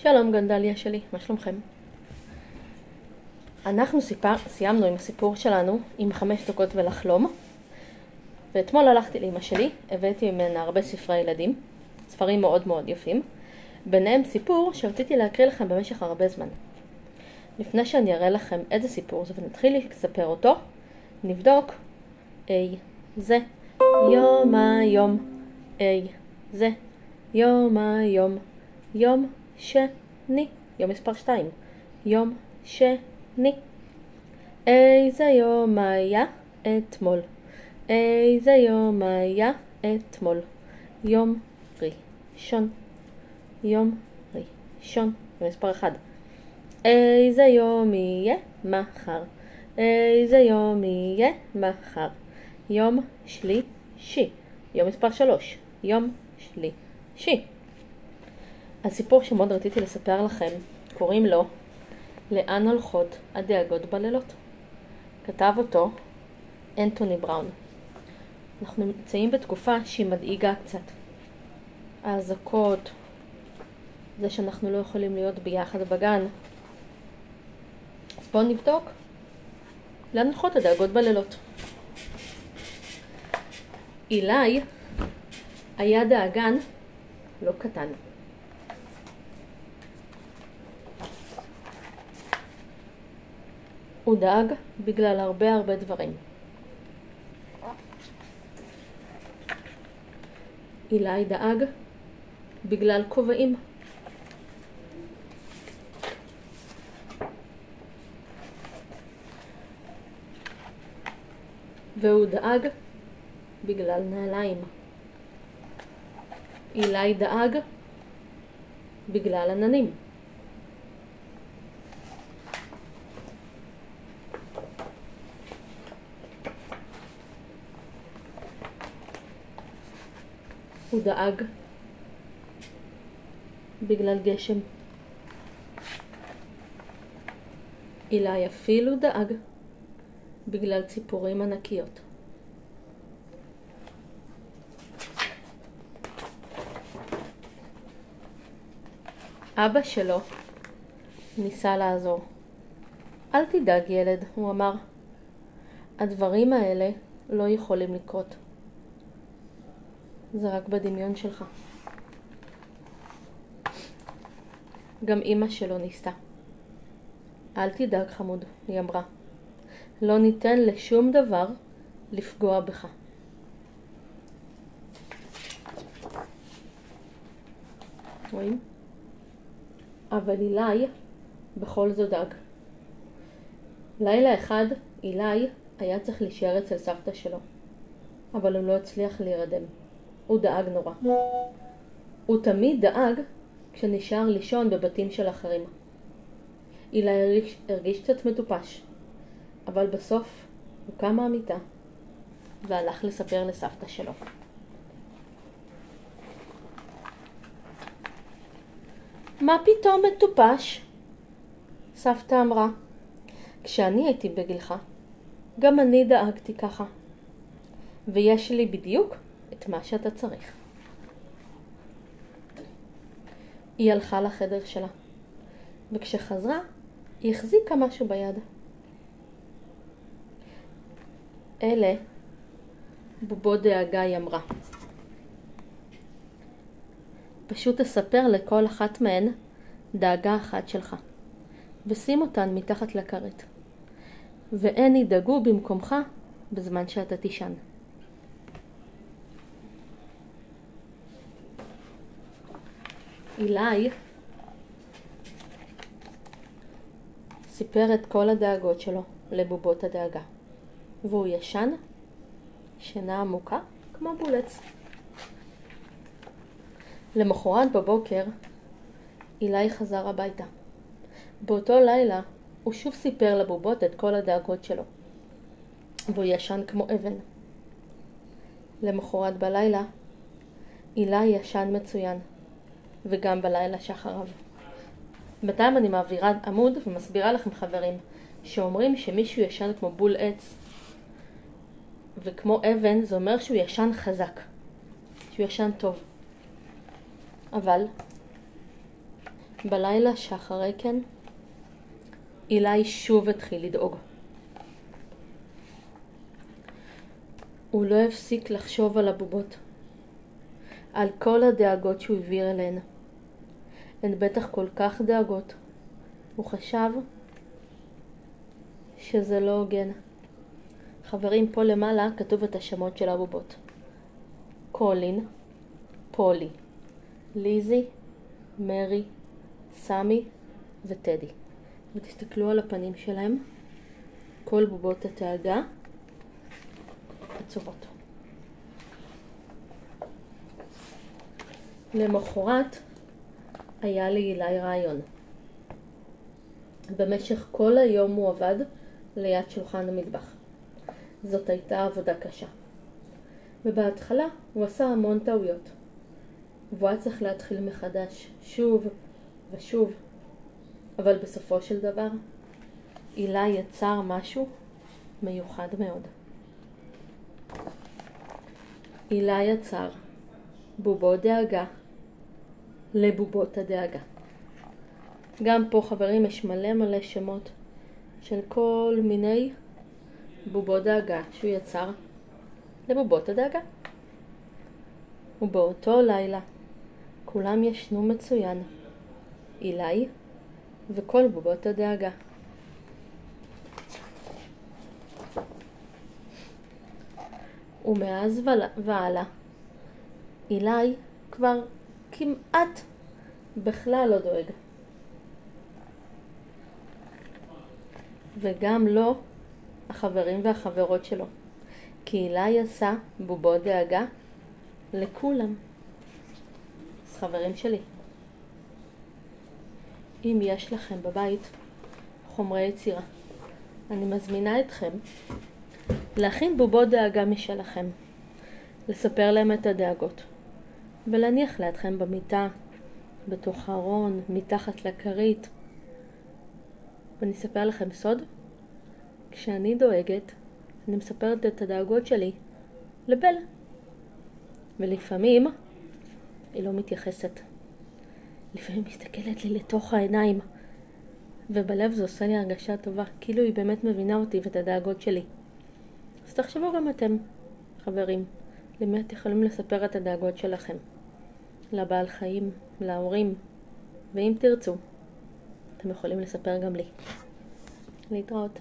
שלום גנדליה שלי, מה שלומכם? אנחנו סיימנו עם הסיפור שלנו עם 5 דקות ולחלום, ואתמול הלכתי לאמא שלי, הבאתי ממנה הרבה ספרי ילדים, ספרים מאוד מאוד יפים, ביניהם סיפור שרציתי להקריא לכם במשך הרבה זמן. לפני שאני אראה לכם איזה סיפור זה ונתחיל לספר אותו, נבדוק זה יום היום, זה יום היום, יום שני, יום מספר 2, יום שני. איזה יום היה אתמול, איזה יום היה אתמול, יום ראשון, יום ראשון, יום מספר 1. איזה יום יהיה מחר, איזה יום יהיה מחר, יום שלישי, יום מספר 3, יום שלישי. הסיפור שמאוד רציתי לספר לכם, קוראים לו לאן הולכות הדאגות בלילות. כתב אותו אנתוני בראון. אנחנו נמצאים בתקופה שהיא מדאיגה קצת. האזעקות, זה שאנחנו לא יכולים להיות ביחד בגן. אז בואו נבדוק לאן הולכות הדאגות בלילות. אילי היה דאגן לא קטן. הוא דאג בגלל הרבה דברים. אילי דאג בגלל כובעים. והוא דאג בגלל נעליים. אילי דאג בגלל עננים. הוא דאג בגלל גשם. אילי אפילו דאג בגלל ציפורים ענקיות. אבא שלו ניסה לעזור. אל תדאג ילד, הוא אמר. הדברים האלה לא יכולים לקרות. זה רק בדמיון שלך. גם אמא שלו ניסתה. אל תדאג חמוד, היא אמרה. לא ניתן לשום דבר לפגוע בך. רואים? אבל אילי בכל זאת דאג. לילה אחד אילי היה צריך להישאר אצל סבתא שלו, אבל הוא לא הצליח להירדם. הוא דאג נורא. הוא תמיד דאג כשנשאר לישון בבתים של אחרים. אילי הרגיש קצת מטופש, אבל בסוף הוא קם מהמיטה והלך לספר לסבתא שלו. מה פתאום מטופש? סבתא אמרה. כשאני הייתי בגילך, גם אני דאגתי ככה. ויש לי בדיוק את מה שאתה צריך. היא הלכה לחדר שלה, וכשחזרה, היא החזיקה משהו ביד. אלה בובות דאגה, היא אמרה. פשוט תספר לכל אחת מהן דאגה אחת שלך, ושים אותן מתחת לכרת, והן ידאגו במקומך בזמן שאתה תישן. אילי סיפר את כל הדאגות שלו לבובות הדאגה, והוא ישן שינה עמוקה כמו בולץ. למחרת בבוקר אילי חזר הביתה. באותו לילה הוא שוב סיפר לבובות את כל הדאגות שלו, והוא ישן כמו אבן. למחרת בלילה אילי ישן מצוין, וגם בלילה שאחריו. בינתיים אני מעבירה עמוד ומסבירה לכם חברים, שאומרים שמישהו ישן כמו בול עץ וכמו אבן, זה אומר שהוא ישן חזק, שהוא ישן טוב. אבל בלילה שאחרי כן, אילי שוב התחיל לדאוג. הוא לא הפסיק לחשוב על הבובות, על כל הדאגות שהוא העביר אליהן. הן בטח כל כך דאגות. הוא חשב שזה לא הוגן. חברים, פה למעלה כתוב את השמות של הבובות. קולין, פולי, ליזי, מרי, סמי וטדי. ותסתכלו על הפנים שלהם. כל בובות הדאגה עצובות. למחרת היה לי אילי רעיון. במשך כל היום הוא עבד ליד שולחן המטבח. זאת הייתה עבודה קשה. ובהתחלה הוא עשה המון טעויות. והוא היה צריך להתחיל מחדש, שוב ושוב. אבל בסופו של דבר, אילי יצר משהו מיוחד מאוד. אילי יצר בובות דאגה לבובות הדאגה. גם פה חברים יש מלא שמות של כל מיני בובות דאגה שהוא יצר לבובות הדאגה. ובאותו לילה כולם ישנו מצוין, אילי וכל בובות הדאגה. ומאז והלאה, אילי כבר כמעט בכלל לא דואג. וגם לא החברים והחברות שלו. כי אילי עשה בובות דאגה לכולם. אז חברים שלי, אם יש לכם בבית חומרי יצירה, אני מזמינה אתכם להכין בובות דאגה משלכם, לספר להם את הדאגות, ולהניח לידכם במיטה, בתוך הארון, מתחת לכרית. ואני אספר לכם סוד, כשאני דואגת, אני מספרת את הדאגות שלי לבל. ולפעמים היא לא מתייחסת. לפעמים מסתכלת לי לתוך העיניים, ובלב זה עושה לי הרגשה טובה, כאילו היא באמת מבינה אותי ואת הדאגות שלי. אז תחשבו גם אתם, חברים, למי אתם יכולים לספר את הדאגות שלכם? לבעל חיים, להורים, ואם תרצו, אתם יכולים לספר גם לי. להתראות.